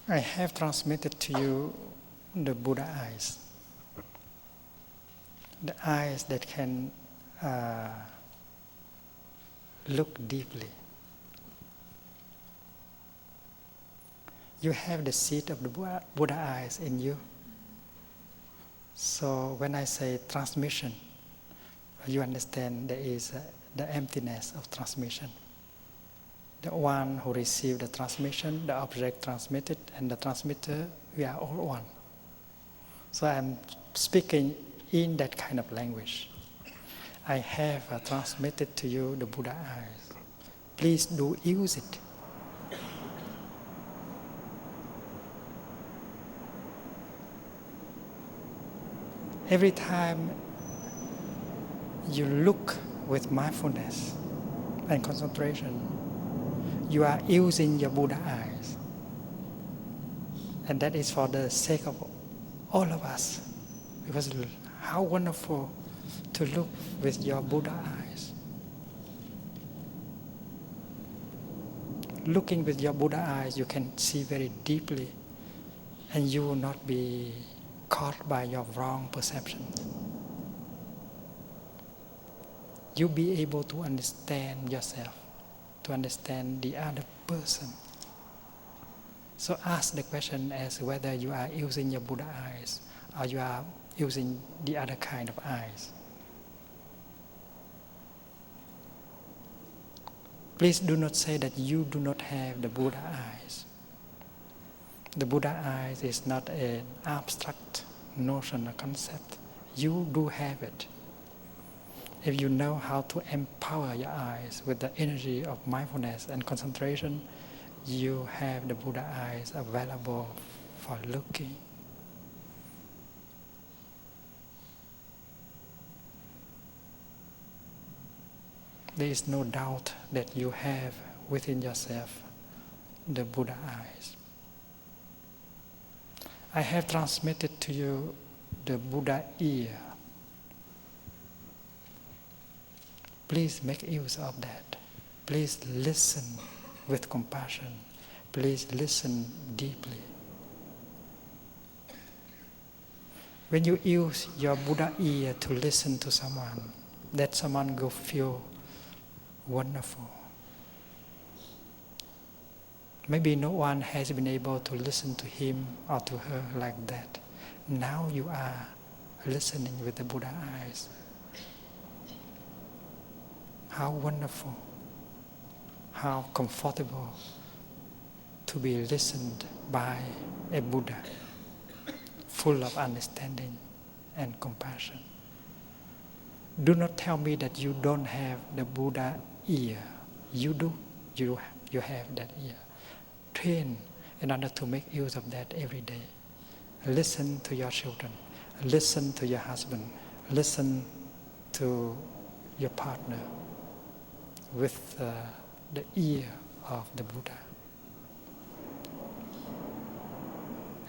I have transmitted to you the Buddha eyes. The eyes that can look deeply. You have the seed of the Buddha eyes in you. So when I say transmission, you understand there is the emptiness of transmission. The one who received the transmission, the object transmitted, and the transmitter, we are all one. So I'm speaking in that kind of language. I have transmitted to you the Buddha eyes. Please do use it. Every time you look with mindfulness and concentration, you are using your Buddha eyes. And that is for the sake of all of us. Because how wonderful to look with your Buddha eyes. Looking with your Buddha eyes, you can see very deeply, and you will not be caught by your wrong perceptions. You'll be able to understand yourself, to understand the other person. So ask the question as whether you are using your Buddha eyes or you are using the other kind of eyes. Please do not say that you do not have the Buddha eyes. The Buddha eyes is not an abstract notion or concept. You do have it. If you know how to empower your eyes with the energy of mindfulness and concentration, you have the Buddha eyes available for looking. There is no doubt that you have within yourself the Buddha eyes. I have transmitted to you the Buddha ear. Please make use of that. Please listen with compassion. Please listen deeply. When you use your Buddha ear to listen to someone, that someone will feel wonderful. Maybe no one has been able to listen to him or to her like that. Now you are listening with the Buddha eyes. How wonderful, how comfortable to be listened by a Buddha, full of understanding and compassion. Do not tell me that you don't have the Buddha ear. You do. You have that ear. Train in order to make use of that every day. Listen to your children. Listen to your husband. Listen to your partner with the ear of the Buddha.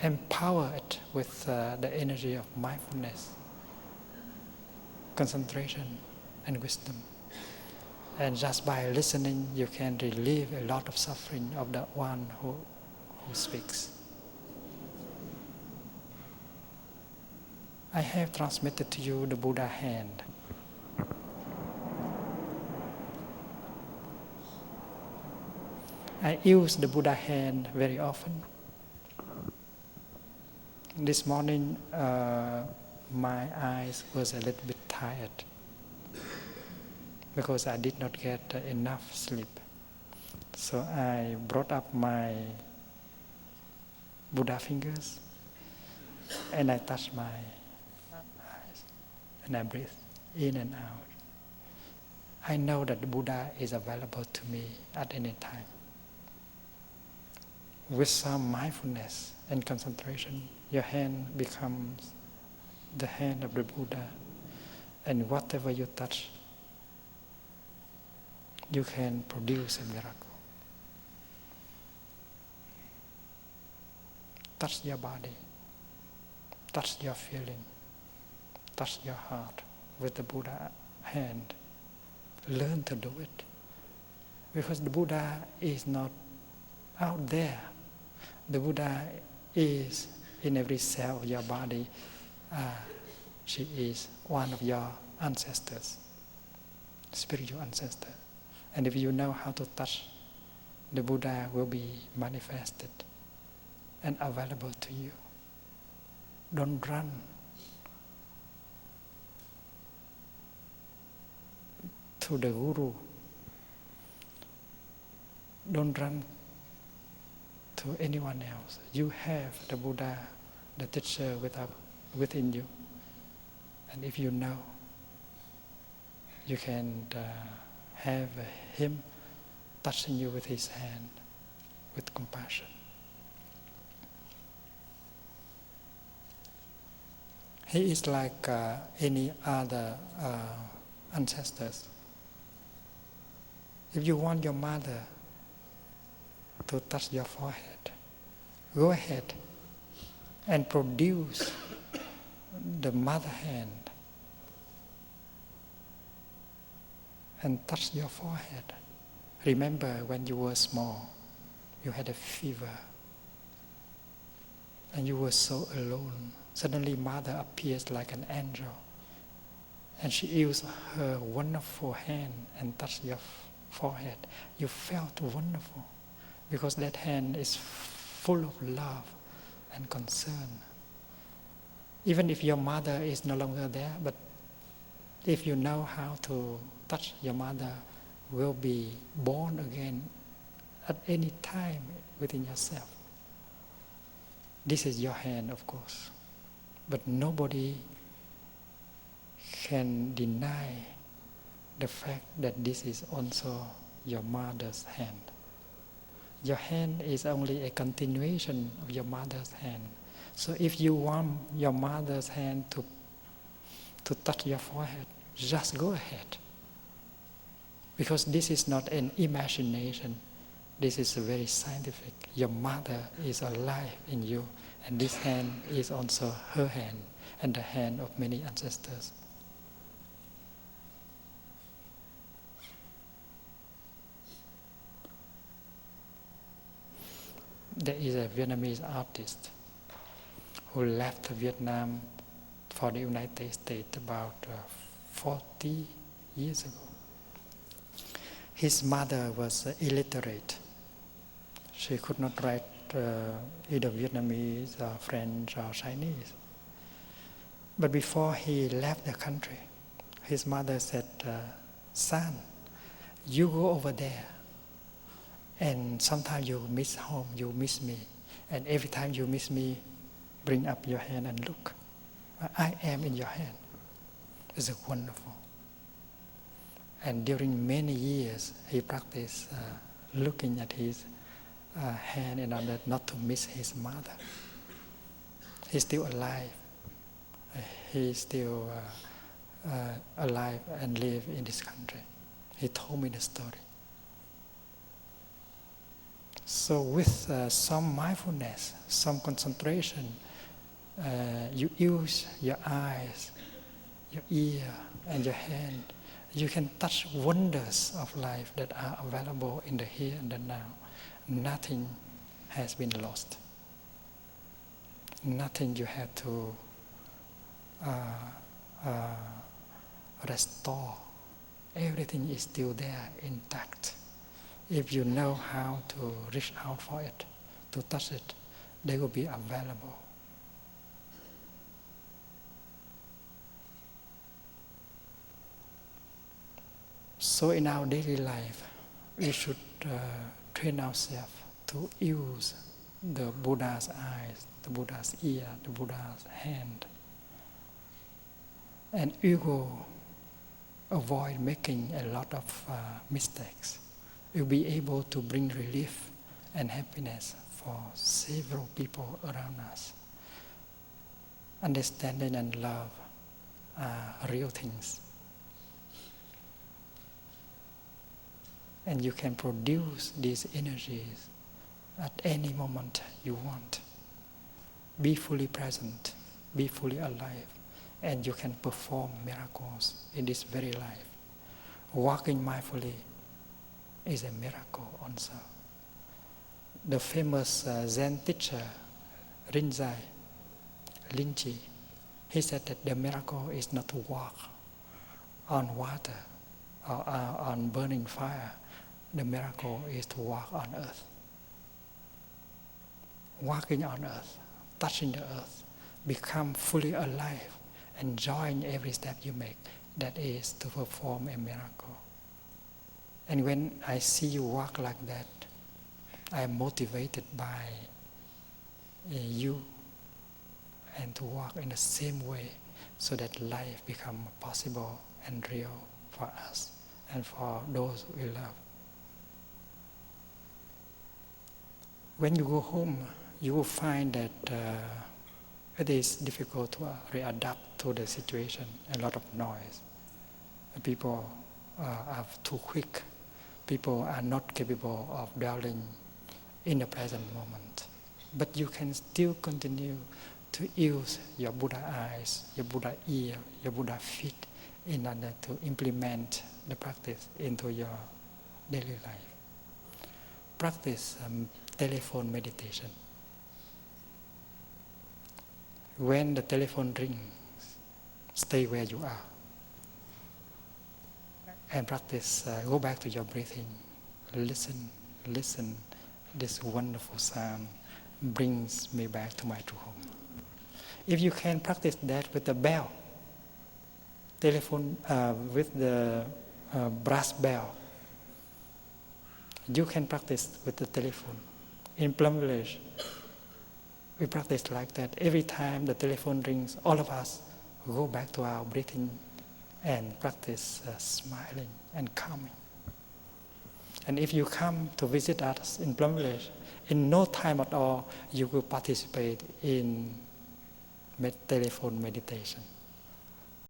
Empower it with the energy of mindfulness, concentration, and wisdom. And just by listening, you can relieve a lot of suffering of the one who speaks. I have transmitted to you the Buddha hand. I use the Buddha hand very often. This morning, my eyes was a little bit tired because I did not get enough sleep. So I brought up my Buddha fingers and I touched my eyes and I breathe in and out. I know that the Buddha is available to me at any time. With some mindfulness and concentration, your hand becomes the hand of the Buddha, and whatever you touch, you can produce a miracle. Touch your body, touch your feeling, touch your heart with the Buddha hand. Learn to do it. Because the Buddha is not out there. The Buddha is in every cell of your body. She is one of your ancestors, spiritual ancestor. And if you know how to touch, the Buddha will be manifested and available to you. Don't run to the Guru. Don't run to anyone else. You have the Buddha, the teacher within you. And if you know, you can have him touching you with his hand, with compassion. He is like any other ancestors. If you want your mother to touch your forehead, go ahead and produce the mother hand and touch your forehead. Remember when you were small, you had a fever and you were so alone. Suddenly mother appears like an angel and she used her wonderful hand and touched your forehead. You felt wonderful because that hand is full of love and concern. Even if your mother is no longer there, but if you know how to touch, your mother will be born again at any time within yourself. This is your hand, of course, but nobody can deny the fact that this is also your mother's hand. Your hand is only a continuation of your mother's hand. So if you want your mother's hand to touch your forehead, just go ahead. Because this is not an imagination. This is very scientific. Your mother is alive in you, and this hand is also her hand and the hand of many ancestors. There is a Vietnamese artist who left Vietnam for the United States about 40 years ago. His mother was illiterate. She could not write either Vietnamese or French or Chinese. But before he left the country, his mother said, son, you go over there. And sometimes you miss home, you miss me. And every time you miss me, bring up your hand and look. I am in your hand. It's wonderful. And during many years, he practiced looking at his hand in order not to miss his mother. He's still alive. He's still alive and live in this country. He told me the story. So with some mindfulness, some concentration, you use your eyes, your ear, and your hand. You can touch wonders of life that are available in the here and the now. Nothing has been lost. Nothing you have to restore. Everything is still there, intact. If you know how to reach out for it, to touch it, they will be available. So in our daily life, we should train ourselves to use the Buddha's eyes, the Buddha's ear, the Buddha's hand. And you will avoid making a lot of mistakes. You'll be able to bring relief and happiness for several people around us. Understanding and love are real things. And you can produce these energies at any moment you want. Be fully present, be fully alive, and you can perform miracles in this very life. Walking mindfully is a miracle also. the famous Zen teacher Rinzai, he said that the miracle is not to walk on water or on burning fire. The miracle is to walk on earth. Walking on earth, touching the earth, become fully alive, enjoying every step you make. That is to perform a miracle. And when I see you walk like that, I am motivated by you, and to walk in the same way so that life becomes possible and real for us and for those we love. When you go home, you will find that it is difficult to readapt to the situation, a lot of noise. People are too quick. People are not capable of dwelling in the present moment. But you can still continue to use your Buddha eyes, your Buddha ear, your Buddha feet in order to implement the practice into your daily life. Practice telephone meditation. When the telephone rings, stay where you are and practice, go back to your breathing. Listen. This wonderful sound brings me back to my true home. If you can practice that with the bell, telephone, with the brass bell, you can practice with the telephone. In Plum Village, we practice like that. Every time the telephone rings, all of us go back to our breathing and practice smiling and calming. And if you come to visit us in Plum Village, in no time at all, you will participate in telephone meditation.